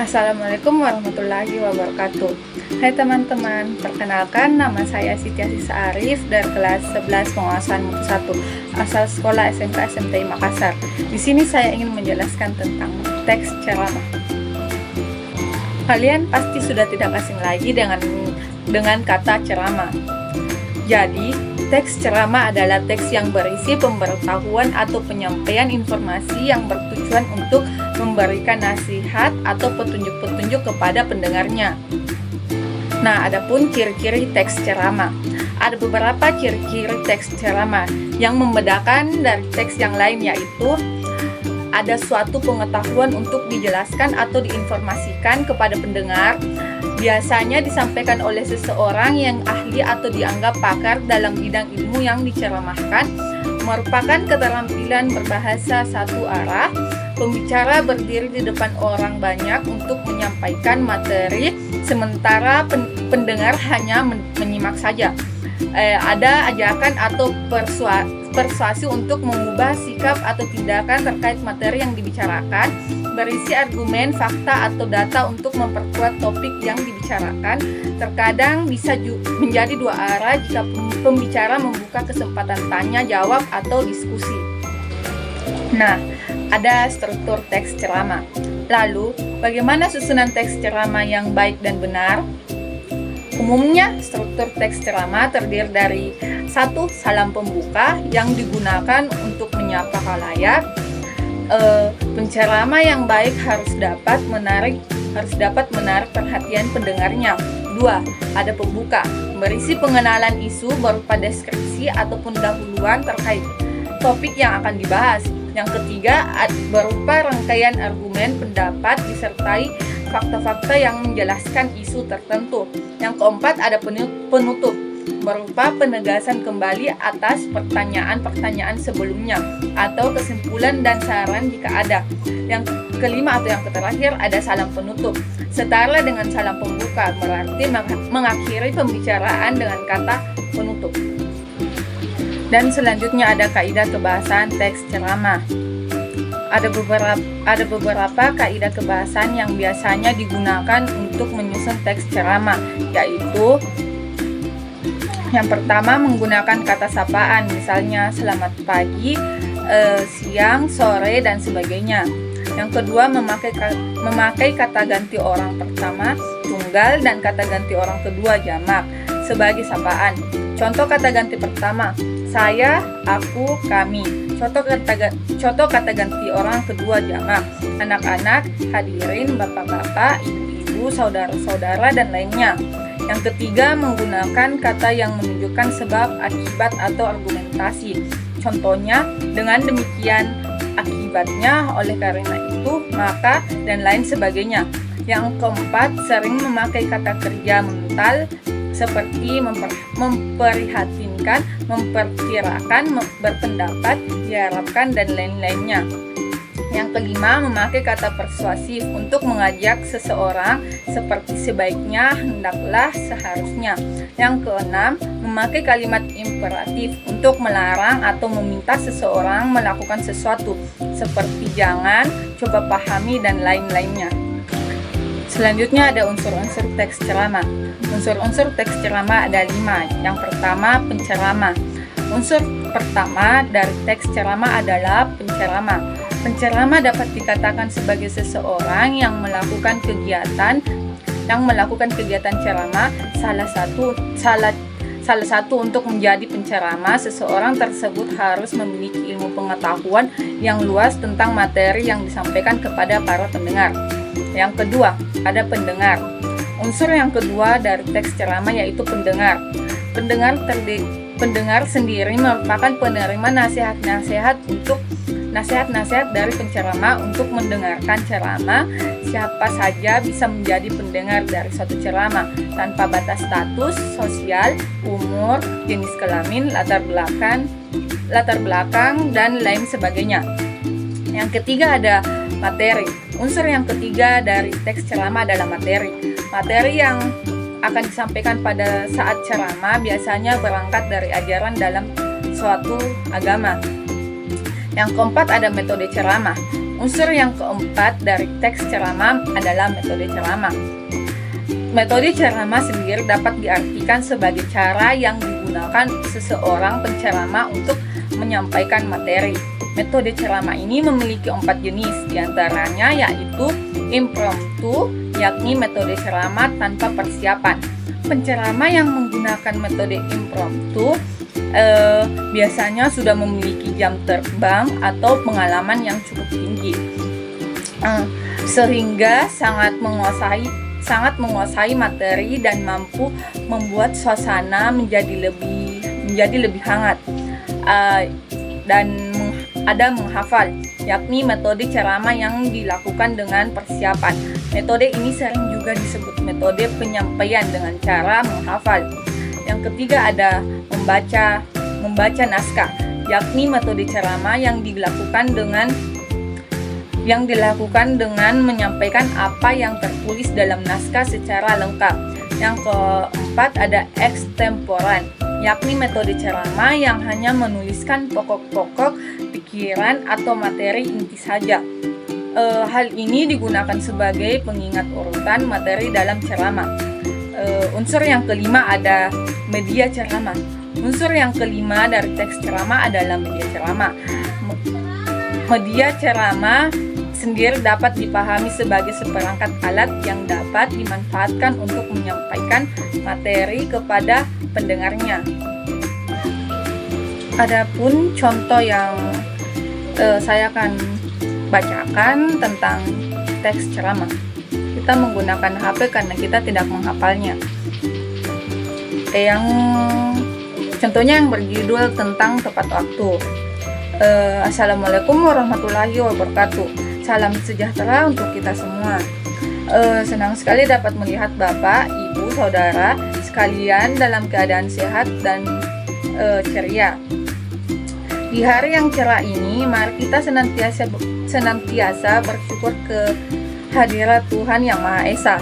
Assalamualaikum warahmatullahi wabarakatuh. Hai teman-teman, perkenalkan nama saya Siti Asisa Arif dari kelas 11 penguasaan mutu 1 asal sekolah SMK SMTI Makassar. Di sini saya ingin menjelaskan tentang teks ceramah. Kalian pasti sudah tidak asing lagi dengan kata ceramah. Jadi, teks ceramah adalah teks yang berisi pemberitahuan atau penyampaian informasi yang bertujuan untuk memberikan nasihat atau petunjuk-petunjuk kepada pendengarnya. Nah, adapun ciri-ciri teks ceramah. Ada beberapa ciri-ciri teks ceramah yang membedakan dari teks yang lain, yaitu ada suatu pengetahuan untuk dijelaskan atau diinformasikan kepada pendengar. Biasanya disampaikan oleh seseorang yang ahli atau dianggap pakar dalam bidang ilmu yang diceramahkan, merupakan keterampilan berbahasa satu arah. Pembicara berdiri di depan orang banyak untuk menyampaikan materi, sementara pendengar hanya menyimak saja. Ada ajakan atau persuasi untuk mengubah sikap atau tindakan terkait materi yang dibicarakan, berisi argumen, fakta, atau data untuk memperkuat topik yang dibicarakan. Terkadang bisa menjadi dua arah jika pembicara membuka kesempatan tanya, jawab, atau diskusi. Nah, ada struktur teks ceramah. Lalu, bagaimana susunan teks ceramah yang baik dan benar? Umumnya, struktur teks ceramah terdiri dari 1. Salam pembuka yang digunakan untuk menyapa khalayak. Penceramah yang baik harus dapat menarik perhatian pendengarnya. 2. Ada pembuka, berisi pengenalan isu berupa deskripsi ataupun dahuluan terkait topik yang akan dibahas. Yang ketiga, berupa rangkaian argumen, pendapat, disertai fakta-fakta yang menjelaskan isu tertentu. Yang keempat, ada penutup, berupa penegasan kembali atas pertanyaan-pertanyaan sebelumnya atau kesimpulan dan saran jika ada. Yang kelima atau yang terakhir, ada salam penutup, setara dengan salam pembuka, berarti mengakhiri pembicaraan dengan kata penutup. Dan selanjutnya ada kaidah kebahasaan teks ceramah. Ada beberapa kaidah kebahasan yang biasanya digunakan untuk menyusun teks ceramah, yaitu yang pertama, menggunakan kata sapaan, misalnya selamat pagi, siang, sore, dan sebagainya. Yang kedua, memakai kata ganti orang pertama tunggal dan kata ganti orang kedua jamak sebagai sapaan. Contoh kata ganti pertama, saya, aku, kami. Contoh kata ganti orang kedua jamak, anak-anak, hadirin, bapak-bapak, ibu-ibu, saudara-saudara, dan lainnya. Yang ketiga, menggunakan kata yang menunjukkan sebab, akibat, atau argumentasi. Contohnya, dengan demikian akibatnya, oleh karena itu, maka, dan lain sebagainya. Yang keempat, sering memakai kata kerja mental seperti memprihatinkan, memperkirakan, berpendapat, diharapkan, dan lain-lainnya. Yang kelima, memakai kata persuasif untuk mengajak seseorang seperti sebaiknya, hendaklah, seharusnya. Yang keenam, memakai kalimat imperatif untuk melarang atau meminta seseorang melakukan sesuatu seperti jangan, coba pahami, dan lain-lainnya. Selanjutnya ada unsur-unsur teks ceramah. Unsur-unsur teks ceramah ada 5. Yang pertama, penceramah. Unsur pertama dari teks ceramah adalah penceramah. Penceramah dapat dikatakan sebagai seseorang yang melakukan kegiatan ceramah. Salah satu untuk menjadi penceramah, seseorang tersebut harus memiliki ilmu pengetahuan yang luas tentang materi yang disampaikan kepada para pendengar. Yang kedua, ada pendengar. Unsur yang kedua dari teks ceramah yaitu pendengar. Pendengar sendiri merupakan penerima nasihat-nasihat dari penceramah untuk mendengarkan ceramah. Siapa saja bisa menjadi pendengar dari suatu ceramah tanpa batas status sosial, umur, jenis kelamin, latar belakang, dan lain sebagainya. Yang ketiga ada materi. Unsur yang ketiga dari teks ceramah adalah materi. Materi yang akan disampaikan pada saat ceramah biasanya berangkat dari ajaran dalam suatu agama. Yang keempat ada metode ceramah. Unsur yang keempat dari teks ceramah adalah metode ceramah. Metode ceramah sendiri dapat diartikan sebagai cara yang digunakan seseorang penceramah untuk menyampaikan materi. Metode ceramah ini memiliki 4 jenis, diantaranya yaitu impromptu, yakni metode ceramah tanpa persiapan. Penceramah yang menggunakan metode impromptu biasanya sudah memiliki jam terbang atau pengalaman yang cukup tinggi, sehingga sangat menguasai materi dan mampu membuat suasana menjadi lebih hangat, dan ada menghafal, yakni metode ceramah yang dilakukan dengan persiapan. Metode ini sering juga disebut metode penyampaian dengan cara menghafal. Yang ketiga ada membaca naskah, yakni metode ceramah yang dilakukan dengan menyampaikan apa yang tertulis dalam naskah secara lengkap. Yang keempat ada extemporan, yakni metode ceramah yang hanya menuliskan pokok-pokok pikiran atau materi inti saja. Hal ini digunakan sebagai pengingat urutan materi dalam ceramah. Unsur yang kelima ada media ceramah. Unsur yang kelima dari teks ceramah adalah media ceramah. Media ceramah sendiri dapat dipahami sebagai seperangkat alat yang dapat dimanfaatkan untuk menyampaikan materi kepada pendengarnya. Adapun contoh yang saya akan bacakan tentang teks ceramah. Kita menggunakan HP karena kita tidak menghafalnya. Contohnya yang berjudul tentang tepat waktu. Assalamualaikum warahmatullahi wabarakatuh. Salam sejahtera untuk kita semua. Senang sekali dapat melihat Bapak, Ibu, Saudara sekalian dalam keadaan sehat dan ceria. Di hari yang cerah ini, mari kita senantiasa bersyukur kehadirat Tuhan Yang Maha Esa.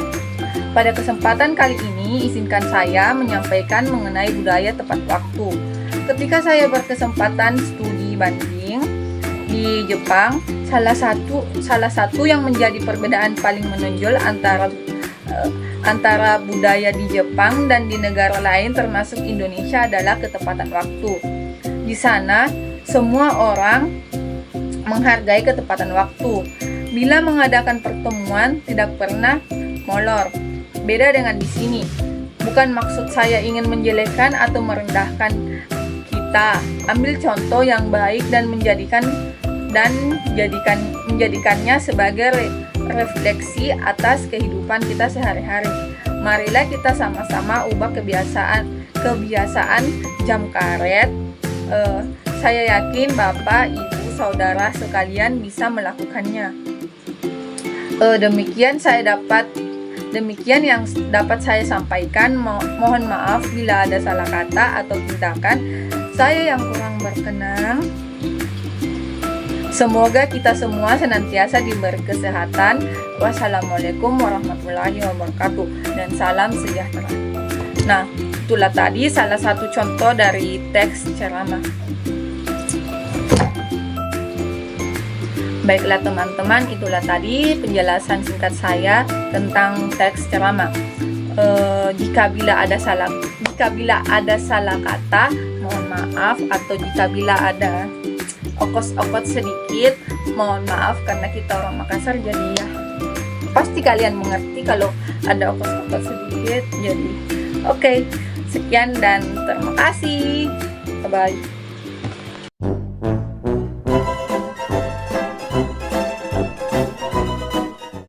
Pada kesempatan kali ini, izinkan saya menyampaikan mengenai budaya tepat waktu. Ketika saya berkesempatan studi banding di Jepang, salah satu yang menjadi perbedaan paling menonjol antara budaya di Jepang dan di negara lain termasuk Indonesia adalah ketepatan waktu. Di sana, semua orang menghargai ketepatan waktu. Bila mengadakan pertemuan, tidak pernah molor. Beda dengan di sini. Bukan maksud saya ingin menjelekkan atau merendahkan kita. Ambil contoh yang baik dan menjadikannya sebagai refleksi atas kehidupan kita sehari-hari. Marilah kita sama-sama ubah kebiasaan jam karet. Saya yakin Bapak, Ibu, Saudara sekalian bisa melakukannya. Demikian yang dapat saya sampaikan. Mohon maaf bila ada salah kata atau tindakan saya yang kurang berkenan. Semoga kita semua senantiasa diberi kesehatan. Wassalamualaikum warahmatullahi wabarakatuh dan salam sejahtera. Nah, itulah tadi salah satu contoh dari teks ceramah. Baiklah teman-teman, itulah tadi penjelasan singkat saya tentang teks ceramah. Jika bila ada salah kata, mohon maaf, atau jika bila ada okos-okos sedikit, mohon maaf karena kita orang Makassar, jadi ya pasti kalian mengerti kalau ada okos-okos sedikit. Jadi oke, sekian dan terima kasih. Bye bye.